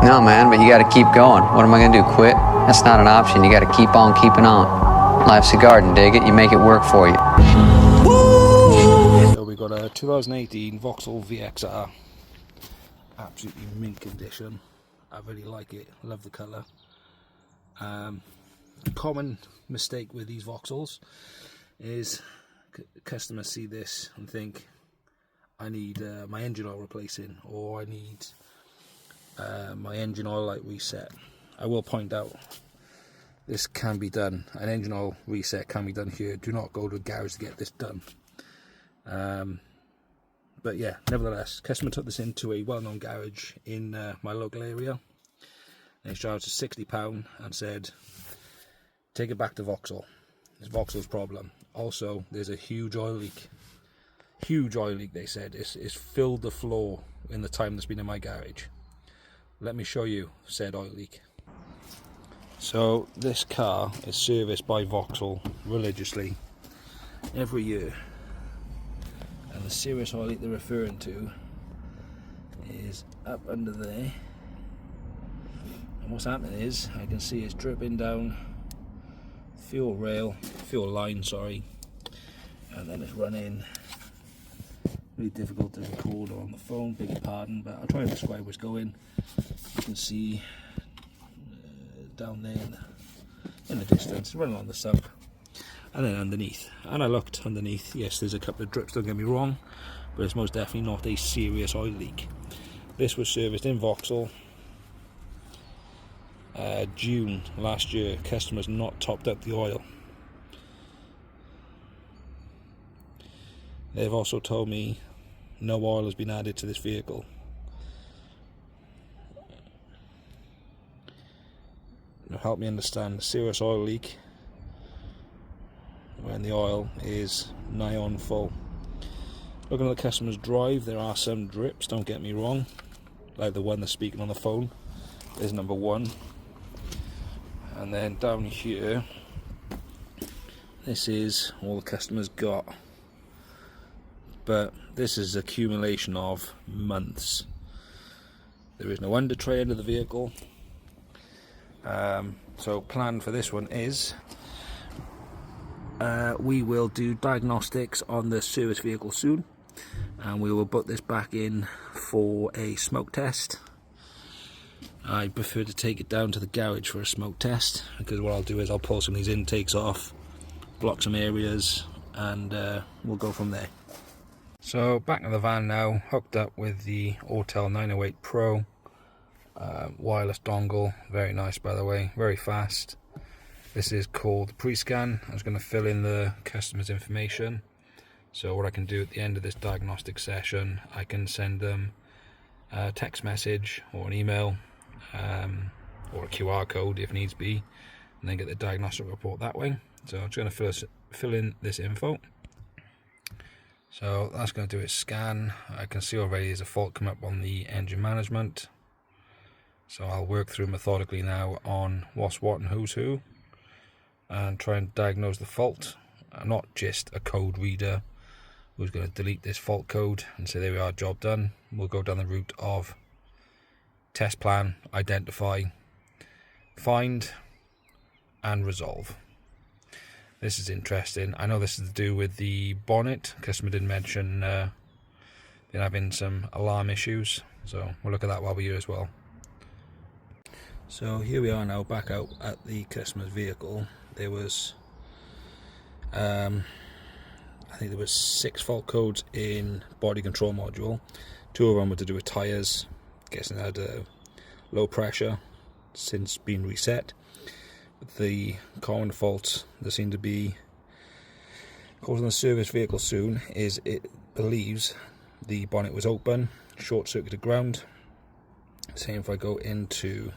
No, man, but you gotta keep going. What am I gonna do, quit? That's not an option. You gotta keep on keeping on. Life's a garden, dig it? You make it work for you. So we got a 2018 Vauxhall VXR. Absolutely mint condition. I really like it. Love the colour. Common mistake with these Vauxhalls is customers see this and think I need my engine oil replacing, or I need my engine oil light reset. I will point out this can be done. An engine oil reset can be done here. Do not go to a garage to get this done. But yeah, nevertheless, customer took this into a well-known garage in my local area. They charged us £60 and said, take it back to Vauxhall. It's Vauxhall's problem. Also, there's a huge oil leak. Huge oil leak, they said. It's filled the floor in the time that's been in my garage. Let me show you said oil leak. So this car is serviced by Vauxhall religiously every year. And the serious oil leak they're referring to is up under there. And what's happening is, I can see it's dripping down fuel line, sorry. And then it's running. Really difficult to record on the phone, beg your pardon, but I'll try and describe what's going. You can see down there in the distance, running on the sump, and then underneath. And I looked underneath, yes, there's a couple of drips, don't get me wrong, but it's most definitely not a serious oil leak. This was serviced in Vauxhall June last year. Customers not topped up the oil. They've also told me no oil has been added to this vehicle. Now help me understand, the serious oil leak when the oil is nigh on full. Looking at the customer's drive, there are some drips, don't get me wrong, like the one that's speaking on the phone is number one. And then down here, this is all the customer's got. But this is accumulation of months. There is no under tray under the vehicle. So plan for this one is we will do diagnostics on the service vehicle soon, and we will put this back in for a smoke test. I prefer to take it down to the garage for a smoke test, because what I'll do is I'll pull some of these intakes off, block some areas, and we'll go from there. So back in the van now, hooked up with the Autel 908 Pro wireless dongle. Very nice, by the way, very fast. This is called pre-scan. I was going to fill in the customer's information, so what I can do at the end of this diagnostic session, I can send them a text message or an email or a QR code if needs be, and then get the diagnostic report that way. So I'm just going to fill in this info. So that's going to do its scan. I can see already there's a fault come up on the engine management. So I'll work through methodically now on what's what and who's who, and try and diagnose the fault. I'm not just a code reader who's going to delete this fault code and say there we are, job done. We'll go down the route of test plan, identify, find and resolve. This is interesting. I know this is to do with the bonnet. Customer did mention they're having some alarm issues, so we'll look at that while we're here as well. So here we are now, back out at the customer's vehicle. There was I think there was 6 fault codes in body control module. 2 of them were to do with tyres. Guessing it had low pressure, since been reset. The common faults that seem to be causing the service vehicle soon is it believes the bonnet was open, short-circuited ground. Same if I go into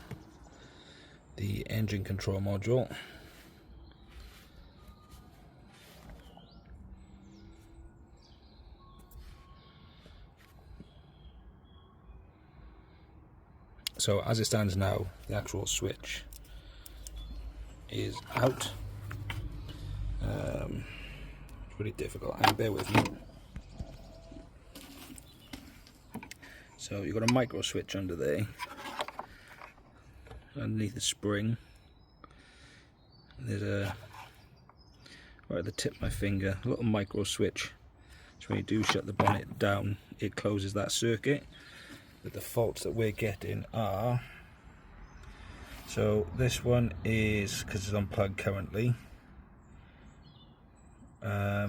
the engine control module. So as it stands now, the actual switch is out. It's really difficult, and bear with me. So you've got a micro switch under there, underneath the spring. There's a, right at the tip of my finger, a little micro switch. So when you do shut the bonnet down, it closes that circuit. But the faults that we're getting are, so this one is, because it's unplugged currently, I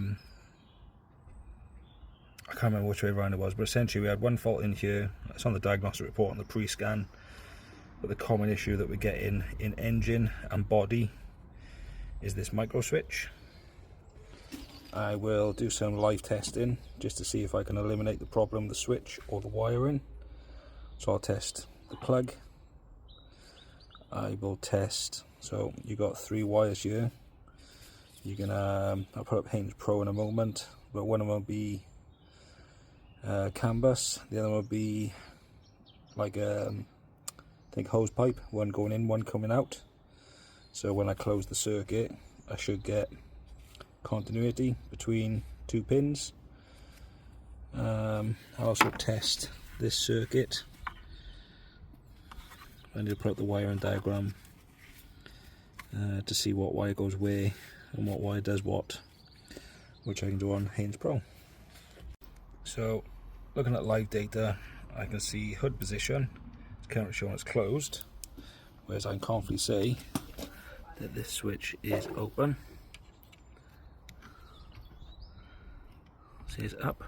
can't remember which way around it was, but essentially we had one fault in here. It's on the diagnostic report on the pre-scan. But the common issue that we're getting in engine and body is this micro switch. I will do some live testing just to see if I can eliminate the problem with the switch or the wiring. So I'll test the plug. I will test, so you got 3 wires here. You can I'll put up Haynes Pro in a moment, but one of them will be CAN bus, the other one will be like I think hose pipe, one going in, one coming out. So when I close the circuit, I should get continuity between 2 pins. I'll also test this circuit. I need to put up the wiring diagram to see what wire goes where and what wire does what, which I can do on Haynes Pro. So looking at live data, I can see hood position. It's currently showing it's closed, whereas I can confidently say that this switch is open. See, it's up,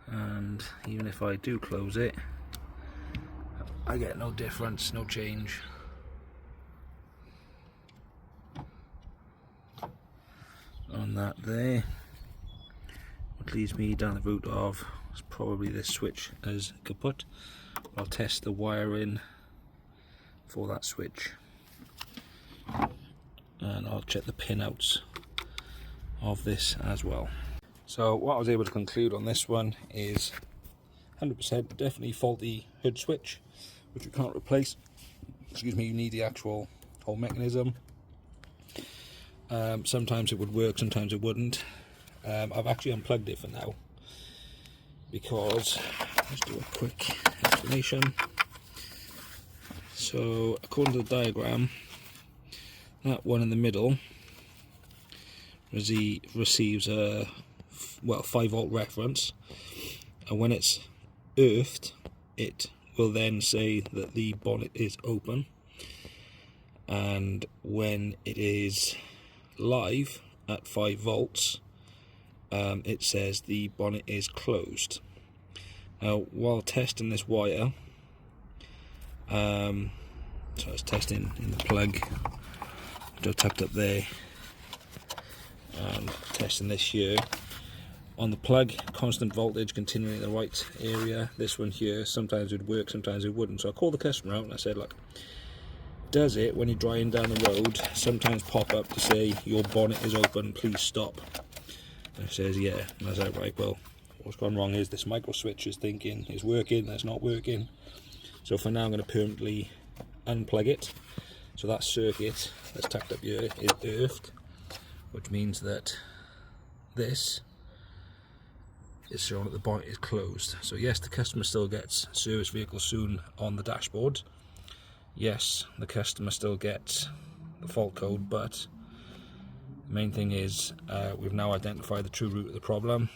and even if I do close it, I get no difference, no change. On that there, which leads me down the route of it's probably this switch as kaput. I'll test the wiring for that switch, and I'll check the pinouts of this as well. So what I was able to conclude on this one is 100% definitely faulty hood switch, which we can't replace. Excuse me, you need the actual whole mechanism. Sometimes it would work, sometimes it wouldn't. I've actually unplugged it for now because, let's do a quick explanation. So according to the diagram, that one in the middle receives a 5-volt reference, and when it's earthed, it will then say that the bonnet is open, and when it is live at 5 volts, it says the bonnet is closed. Now, while testing this wire, so I was testing in the plug, which I tucked up there, and testing this here. On the plug, constant voltage continuing in the right area. This one here, sometimes it would work, sometimes it wouldn't. So I called the customer out and I said, look, does it, when you're driving down the road, sometimes pop up to say your bonnet is open, please stop? And it says yeah. And I was like, right, well, what's gone wrong is this micro switch is thinking it's working, that's not working. So for now I'm going to permanently unplug it. So that circuit that's tucked up here is earthed, which means that this is showing that the bonnet is closed. So yes, the customer still gets service vehicle soon on the dashboard. Yes, the customer still gets the fault code, but the main thing is we've now identified the true root of the problem.